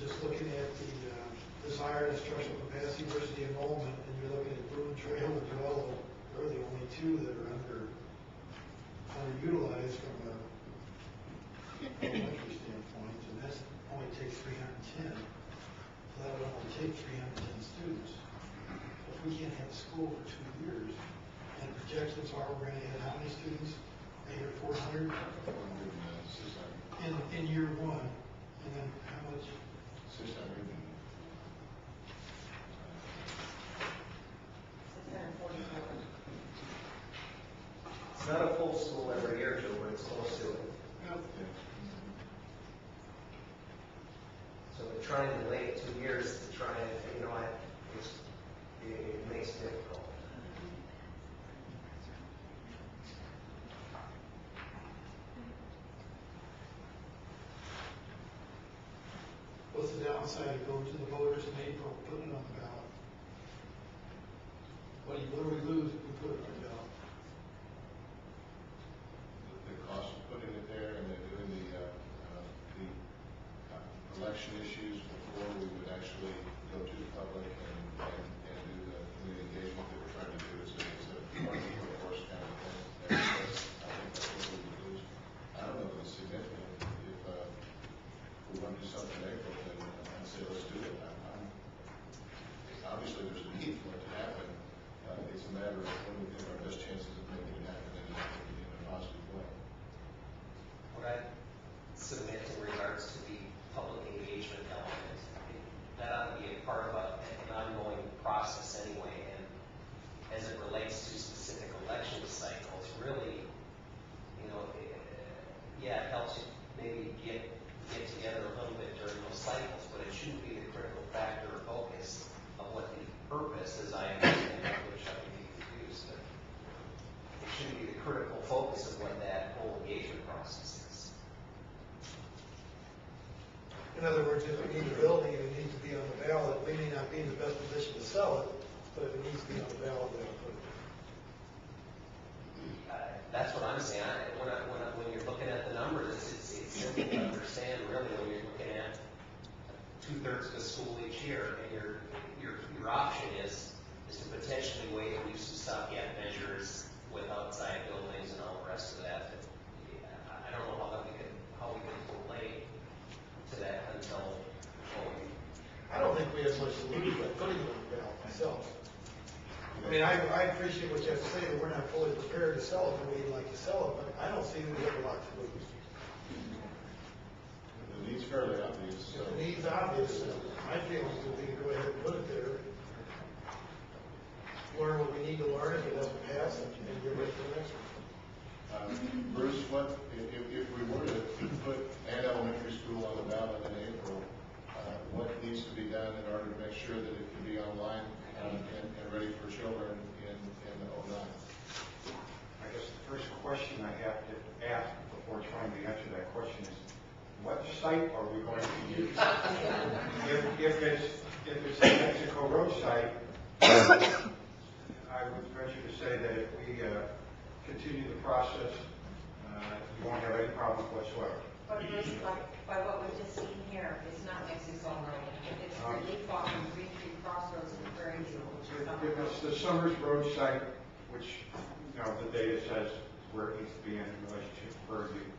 just looking at the desired instructional capacity versus the enrollment, and you're looking at Boone Trail and Duello, they're the only two that are underutilized from a elementary standpoint, and that only takes 310. So that would only take 310 students. So if we can't have school for 2 years, and projections are we're going to add how many students? 800 or 400? 400 in year one, and then how much? 600. 644. It's not a full school every year, Joe, but it's close to it. Yep. So we're trying to delay it 2 years to try and, it makes it difficult. What's the downside of going to the voters in April, putting it on the ballot? What do we lose if we put it on the ballot? The cost of putting it there and then doing the election issues before we would actually go to the public and do the community engagement that we're trying to do. It's a party force kind of thing. I think that's what we would lose. I don't know if it's significant. If we want to do something in April, then I'd say let's do it. Obviously, there's a need for it to happen. It's a matter of when we think our best chances of making it happen in a positive way. What I submit in regards to the public engagement element, that ought to be a part of an ongoing process anyway, and as it relates to specific election cycles, really, it helps you maybe get together a little bit during those cycles, but it shouldn't be the critical factor or focus of what the purpose, as I understand it, which I can be confused, but it shouldn't be the critical focus of what that whole engagement process is. In other words, if we need a building and it needs to be on the ballot, we may not be in the best position to sell it, but if it needs to be on the ballot, we'll put it there. That's what I'm saying. When you're looking at the numbers, it's simple to understand really when you're looking at 2/3 of the school each year, and your option is to potentially waive and do some stopgap measures with outside buildings and all the rest of that. I don't know how we can delay to that until. I don't think we have much to lose by putting it on the ballot myself. I mean, I appreciate what you have to say, that we're not fully prepared to sell it the way you'd like to sell it, but I don't see that we have a lot to lose. The need's fairly obvious. If the need's obvious, my feeling would be to go ahead and put it there. Learn what we need to learn, if it doesn't pass, and get ready for the next one. Bruce, if we were to put an elementary school on the ballot in April, what needs to be done in order to make sure that it can be online and ready for children in 09? I guess the first question I have to ask before trying to answer that question is, what site are we going to use? If it's the Mexico Road site, I would venture to say that if we continue the process, you won't have any problems whatsoever. But by what we've just seen here, it's not Mexico Road. It's the Leaf Farm and Green Tree Crossroads and Prairie View, which are not. If it's the Summers Road site, which the data says where it needs to be in relationship to Prairie View.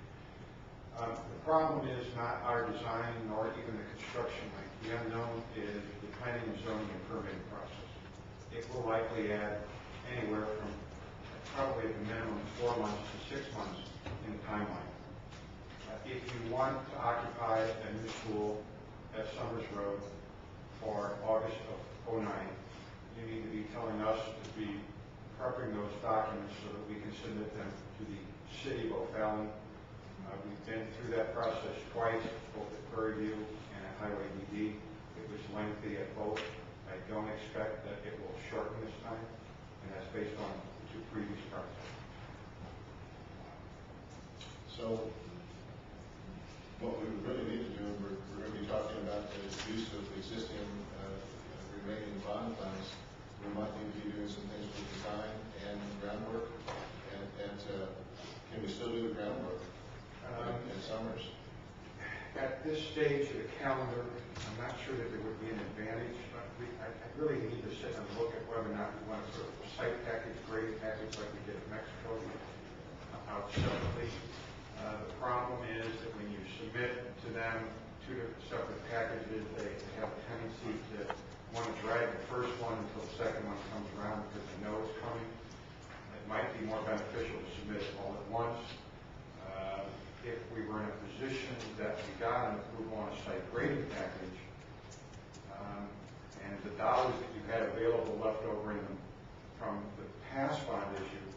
The problem is not our design nor even the construction length. The unknown is the planning and zoning and permitting process. It will likely add anywhere from probably at the minimum 4 months to 6 months in the timeline. If you want to occupy a new school at Summers Road for August of 09, you need to be telling us to be prepping those documents so that we can submit them to the city of O'Fallon. We've been through that process twice, both at Prairie View and at Highway DD. It was lengthy at both. I don't expect that it will shorten this time, and that's based on the 2 previous projects. So what we really need to do, we're going to be talking about the use of existing remaining bond funds. We might need to be doing some things with design and groundwork. And can we still do the groundwork in Summers? At this stage of the calendar, I'm not sure that there would be an advantage, but I really need to sit and look at whether or not we want to sort of site package, grade package like we did in Mexico out separately. The problem is that when you submit to them two different separate packages, they have a tendency to want to drag the first one until the second one comes around because they know it's coming. It might be more beneficial to submit it all at once. If we were in a position that we got an approval on a site grading package, and the dollars that you had available left over from the past bond issue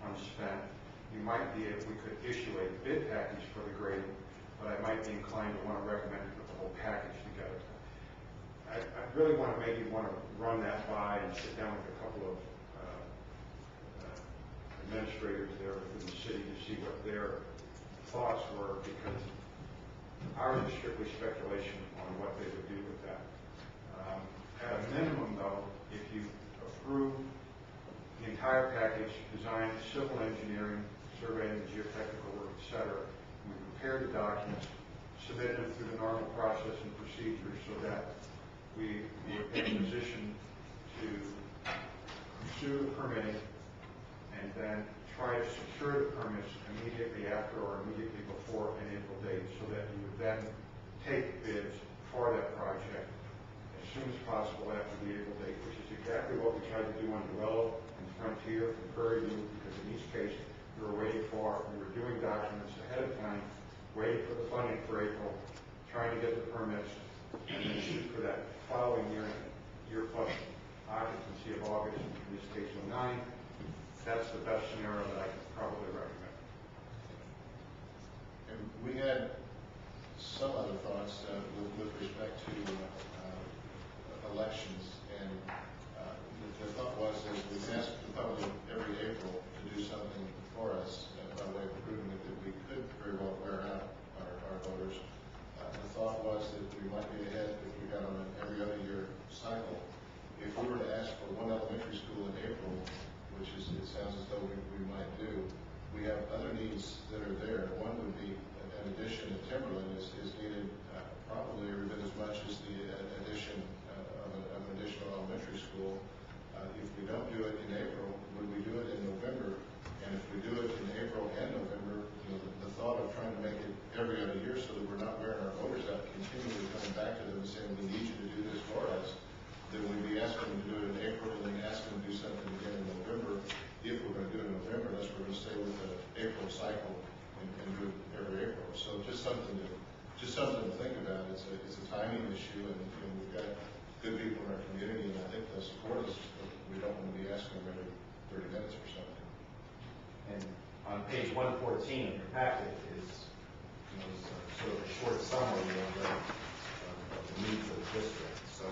unspent, we could issue a bid package for the grading, but I might be inclined to want to recommend to put the whole package together. I really want to run that by and sit down with a couple of administrators there within the city to see what their thoughts were, because ours is strictly speculation on what they would do with that. At a minimum, though, if you approve the entire package, design, civil engineering, surveying, geotechnical work, et cetera, we prepare the documents, submit them through the normal process and procedures so that we are in a position to pursue the permitting and then try to secure the permits immediately after or immediately before an April date, so that you would then take bids for that project as soon as possible after the April date, which is exactly what we tried to do on Duello and Frontier and Prairie View, because in each case we were doing documents ahead of time, waiting for the funding for April, trying to get the permits, and then shoot for that following year plus occupancy of August, in this case 09. That's the best scenario that I could probably recommend. And we had some other thoughts with respect to elections, and the thought was that we asked the public every April to do something for us by way of proving that we could very well wear out our voters. The thought was that we might be ahead if we got on an every other year cycle. If we were to ask for one elementary school in April, which it sounds as though we might do, we have other needs that are there. One would be an addition at Timberland is needed probably every bit as much as the addition of an additional elementary school. If we don't do it in April, would we do it in November? And if we do it in April and November, the thought of trying to make it every other year so that we're not wearing our voters out, continually coming back to them and saying, we need you to do this for us, then we'd be asking them to do it in April and then ask them to do something again in November. If we're going to do it in November, unless we're going to stay with the April cycle and do it every April. So just something to think about. It's a timing issue, and we've got good people in our community, and I think they'll support us. But we don't want to be asking them every 30 minutes for something. And on page 114 of your packet is sort of a short summary of the needs of the district. So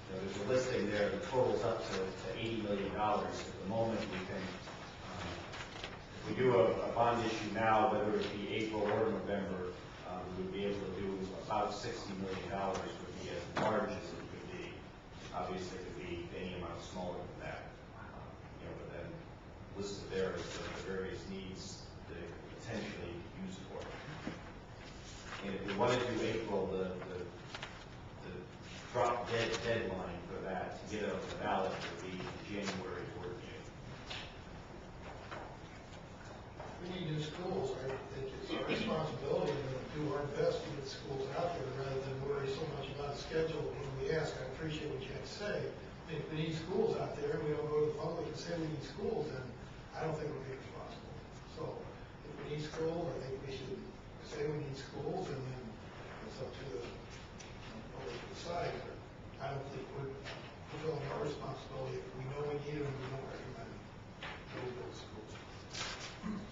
there's a listing there that totals up to $80 million. At the moment, we can, if we do a bond issue now, whether it be April or November, we would be able to do about $60 million, would be as large as it could be. Obviously, it could be any amount smaller than that. But then listed there is the various needs that it could potentially be used for. And if we wanted to do April, the drop dead deadline for that to get it on the ballot would be January 14th. We need new schools. I think it's our responsibility to do our best to get schools out there rather than worry so much about the schedule when we ask. I appreciate what you have to say. If we need schools out there and we don't go to the public and say we need schools, then I don't think we're being responsible. So if we need schools, I think we should say we need schools, and then it's up to the